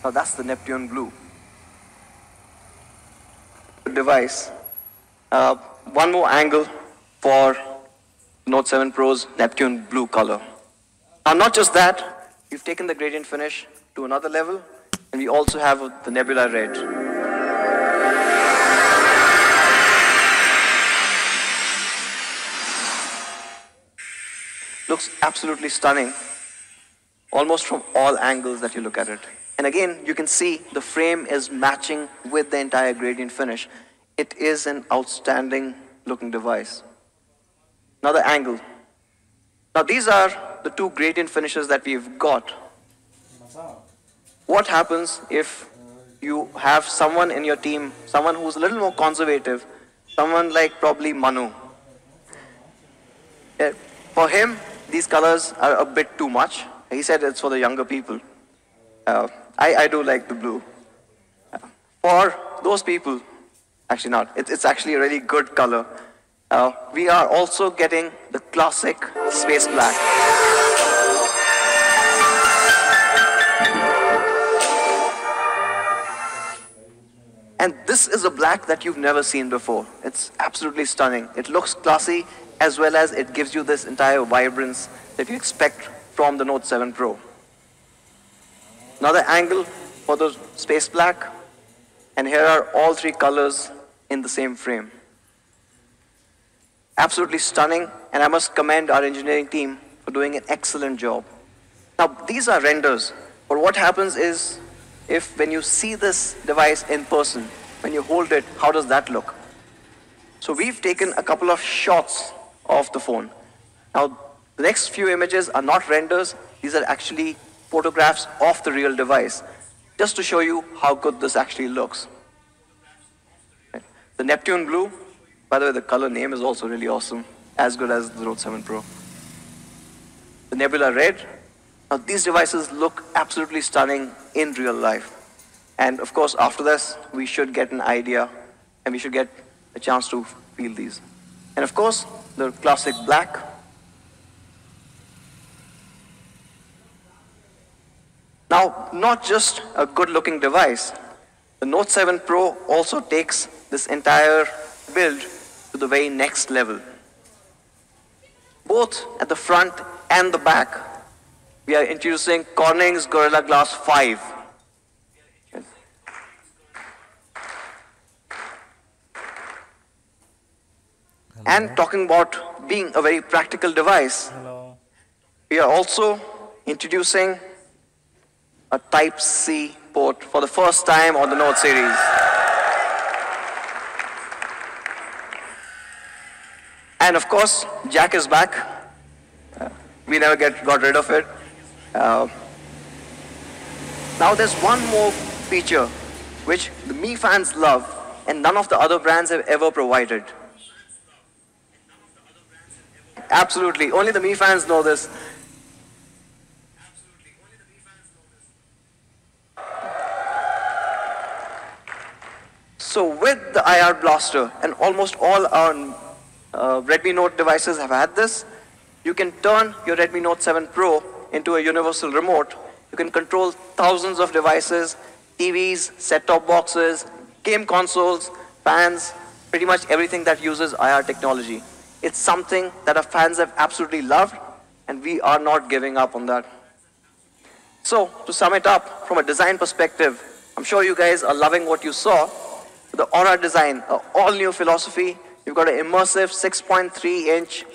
Now that's the Neptune Blue device. One more angle for Note 7 Pro's Neptune Blue color. Now not just that, we've taken the gradient finish to another level, and we also have the Nebula Red. Looks absolutely stunning, almost from all angles that you look at it. And again, you can see the frame is matching with the entire gradient finish. It is an outstanding looking device. Another angle. Now these are the two gradient finishes that we've got. What happens if you have someone in your team, someone who's a little more conservative, someone like probably Manu? For him, these colors are a bit too much. He said it's for the younger people. I do like the blue. For those people, actually not. It's actually a really good color. We are also getting the classic space black. And this is a black that you've never seen before. It's absolutely stunning. It looks classy, as well as it gives you this entire vibrance that you expect from the Note 7 Pro. Another angle for the space black, and here are all three colors in the same frame. Absolutely stunning, and I must commend our engineering team for doing an excellent job. Now, these are renders, but what happens is, if when you see this device in person, when you hold it, how does that look? So we've taken a couple of shots of the phone. Now, the next few images are not renders, these are actually photographs of the real device, just to show you how good this actually looks. The Neptune Blue, by the way, the color name is also really awesome, as good as the Note 7 Pro. The Nebula Red. Now these devices look absolutely stunning in real life. And of course, after this, we should get an idea, and we should get a chance to feel these. And of course, the classic black. Now, not just a good-looking device, the Note 7 Pro also takes this entire build to the very next level. Both at the front and the back, we are introducing Corning's Gorilla Glass 5. And talking about being a very practical device, we are also introducing a Type-C port for the first time on the Note series. And of course, jack is back. We never got rid of it. Now there's one more feature which the Mi fans love and none of the other brands have ever provided. Absolutely, only the Mi fans know this. So with the IR blaster, and almost all our Redmi Note devices have had this, you can turn your Redmi Note 7 Pro into a universal remote. You can control thousands of devices, TVs, set-top boxes, game consoles, fans, pretty much everything that uses IR technology. It's something that our fans have absolutely loved, and we are not giving up on that. So, to sum it up, from a design perspective, I'm sure you guys are loving what you saw. The Aura design, an all-new philosophy. You've got an immersive 6.3-inch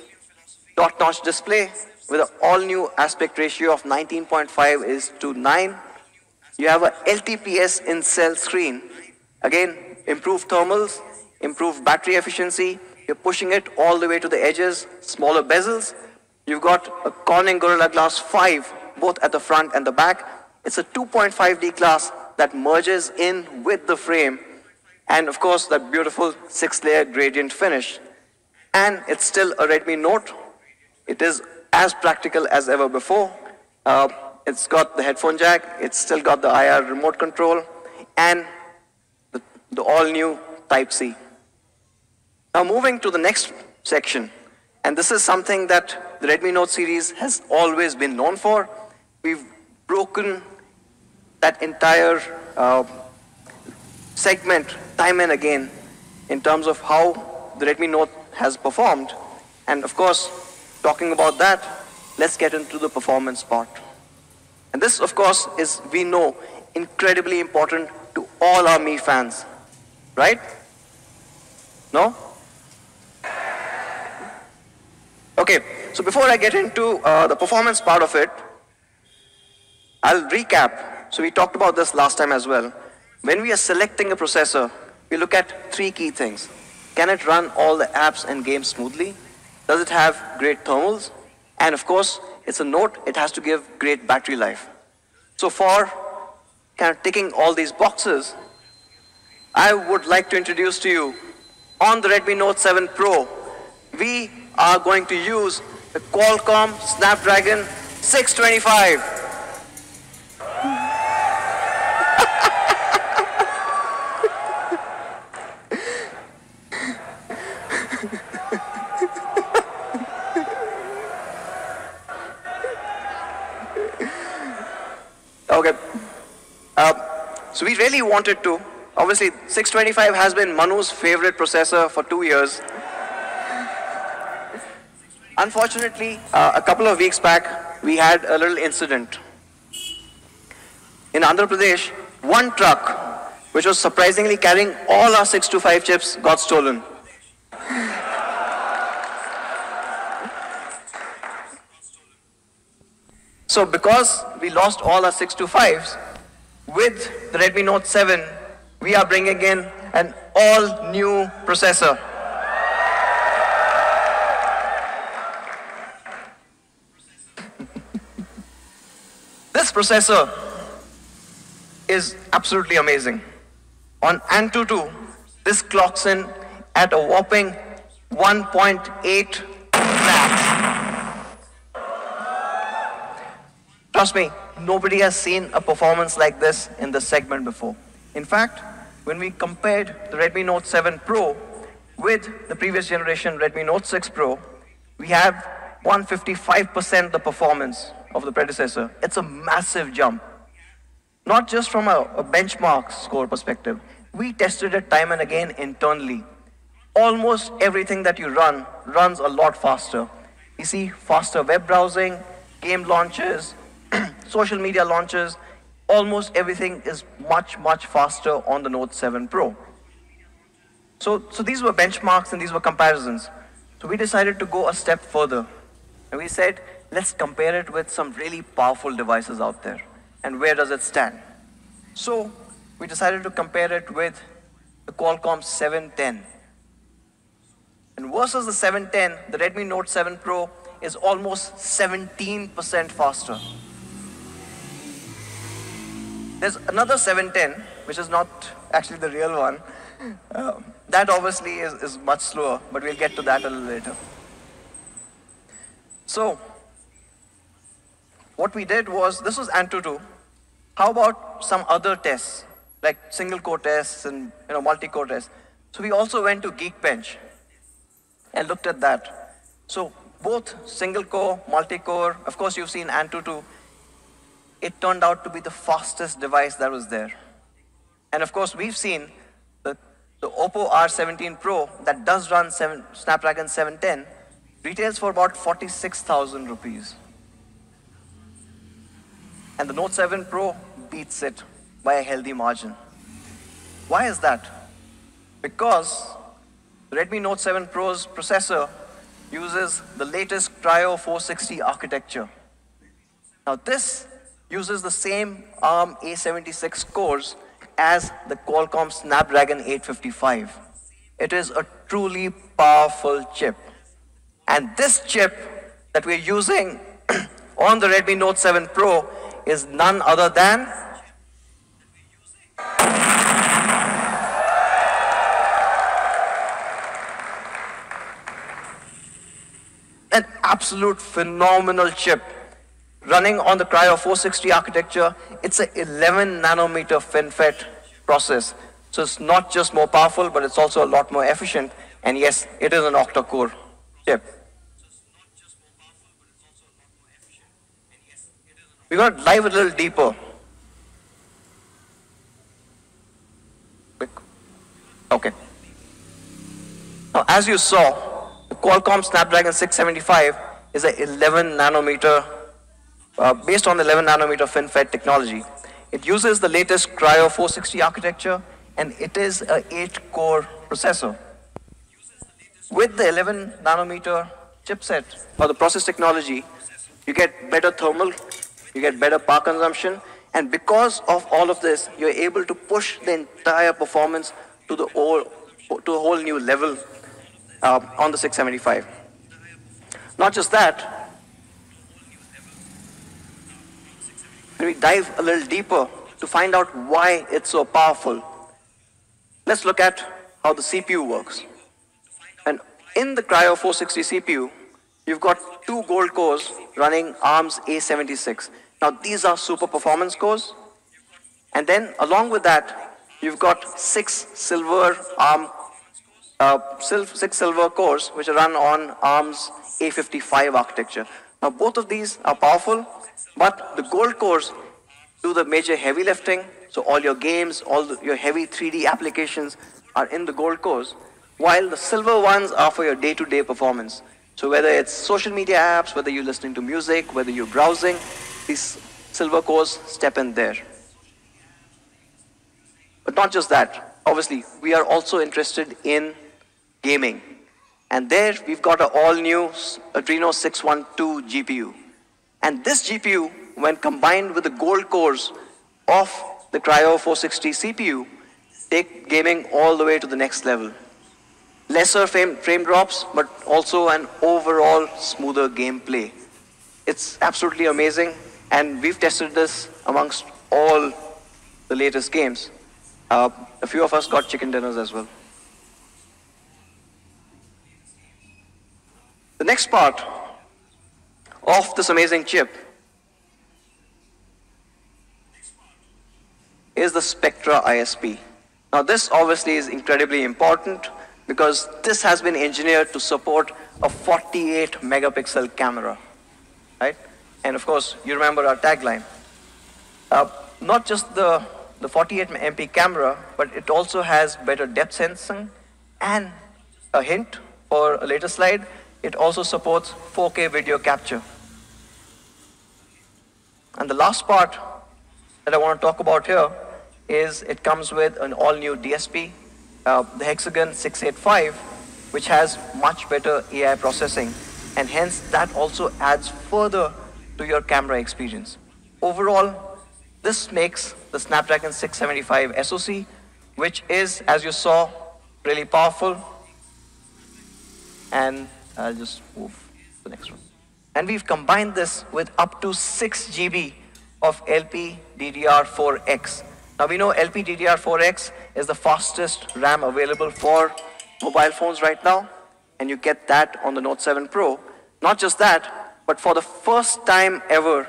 dot-notch display with an all-new aspect ratio of 19.5:9. You have a LTPS in-cell screen. Again, improved thermals, improved battery efficiency. You're pushing it all the way to the edges, smaller bezels. You've got a Corning Gorilla Glass 5, both at the front and the back. It's a 2.5D glass that merges in with the frame. And of course, that beautiful 6-layer gradient finish. And it's still a Redmi Note. It is as practical as ever before. It's got the headphone jack, it's still got the IR remote control, and the all-new Type-C. Now moving to the next section, and this is something that the Redmi Note series has always been known for. We've broken that entire segment time and again in terms of how the Redmi Note has performed. And of course, talking about that, let's get into the performance part. And this, of course, is, we know, incredibly important to all our Mi fans, right? No? Okay, so before I get into the performance part of it, I'll recap. So we talked about this last time as well. When we are selecting a processor, we look at three key things. Can it run all the apps and games smoothly? Does it have great thermals? And of course, it's a Note, it has to give great battery life. So for kind of ticking all these boxes, I would like to introduce to you, on the Redmi Note 7 Pro, we are going to use the Qualcomm Snapdragon 625. Okay. So we really wanted to. Obviously, 625 has been Manu's favorite processor for 2 years. Unfortunately, a couple of weeks back, we had a little incident. In Andhra Pradesh, one truck, which was surprisingly carrying all our 625 chips, got stolen. So because we lost all our 625s, with the Redmi Note 7, we are bringing in an all-new processor. This processor is absolutely amazing. On Antutu, this clocks in at a whopping 1.8 lakhs. Trust me, nobody has seen a performance like this in this segment before. In fact, when we compared the Redmi Note 7 Pro with the previous generation Redmi Note 6 Pro, we have 155% the performance of the predecessor. It's a massive jump. Not just from a benchmark score perspective. We tested it time and again internally. Almost everything that you run runs a lot faster. You see faster web browsing, game launches, social media launches, almost everything is much, much faster on the Note 7 Pro. So these were benchmarks and these were comparisons. So we decided to go a step further. And we said, let's compare it with some really powerful devices out there. And where does it stand? So we decided to compare it with the Qualcomm 710. And versus the 710, the Redmi Note 7 Pro is almost 17% faster. There's another 710, which is not actually the real one. That obviously is much slower, but we'll get to that a little later. So, what we did was, this was Antutu. How about some other tests, like single core tests and multi-core tests? So we also went to Geekbench and looked at that. So both single core, multi-core, of course you've seen Antutu, it turned out to be the fastest device that was there. And of course we've seen the Oppo R17 Pro that does run Snapdragon 710 retails for about 46,000 rupees. And the Note 7 Pro beats it by a healthy margin. Why is that? Because the Redmi Note 7 Pro's processor uses the latest Cryo 460 architecture. Now this uses the same ARM A76 cores as the Qualcomm Snapdragon 855. It is a truly powerful chip. And this chip that we're using on the Redmi Note 7 Pro is none other than an absolute phenomenal chip running on the Cryo 460 architecture. It's an 11 nanometer FinFET process. So it's not just more powerful, but it's also a lot more efficient. And yes, it is an octa-core chip. We're going to dive a little deeper. as you saw, the Qualcomm Snapdragon 675 is a 11 nanometer, based on the 11 nanometer FinFET technology. It uses the latest Cryo 460 architecture, and it is a 8-core processor. With the 11 nanometer chipset or the process technology, you get better thermal, you get better power consumption, and because of all of this, you're able to push the entire performance to a whole new level on the 675. Not just that, when we dive a little deeper to find out why it's so powerful, let's look at how the CPU works. And in the Cryo 460 CPU, you've got 2 gold cores running ARM's A76. Now these are super performance cores. And then along with that, you've got 6 silver cores which are run on ARM's A55 architecture. Now both of these are powerful, but the gold cores do the major heavy lifting. So all your games, your heavy 3D applications are in the gold cores, while the silver ones are for your day-to-day performance. So whether it's social media apps, whether you're listening to music, whether you're browsing, these silver cores step in there. But not just that. Obviously, we are also interested in gaming. And there we've got an all-new Adreno 612 GPU. And this GPU, when combined with the gold cores of the Cryo 460 CPU, take gaming all the way to the next level. Lesser frame drops, but also an overall smoother gameplay. It's absolutely amazing, and we've tested this amongst all the latest games. A few of us got chicken dinners as well. The next part of this amazing chip is the Spectra ISP. Now this obviously is incredibly important because this has been engineered to support a 48 megapixel camera, right? And of course, you remember our tagline. Not just the 48 MP camera, but it also has better depth sensing, and a hint for a later slide, it also supports 4K video capture. And the last part that I want to talk about here is it comes with an all-new DSP, the Hexagon 685, which has much better AI processing, and hence that also adds further to your camera experience. Overall, this makes the Snapdragon 675 SoC, which is, as you saw, really powerful. And I'll just move to the next one. And we've combined this with up to 6 GB of LPDDR4X. Now we know LPDDR4X is the fastest RAM available for mobile phones right now, and you get that on the Note 7 Pro. Not just that, but for the first time ever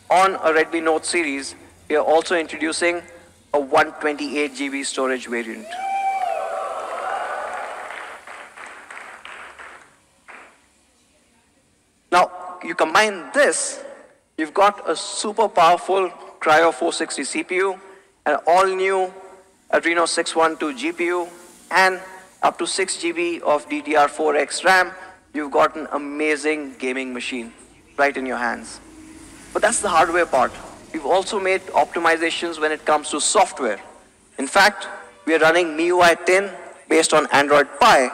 on a Redmi Note series, we are also introducing a 128 GB storage variant. Now, you combine this, you've got a super powerful Cryo 460 CPU, an all-new Adreno 612 GPU, and up to 6 GB of DDR4X RAM. You've got an amazing gaming machine right in your hands. But that's the hardware part. We've also made optimizations when it comes to software. In fact, we are running MIUI 10 based on Android Pie,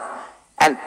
and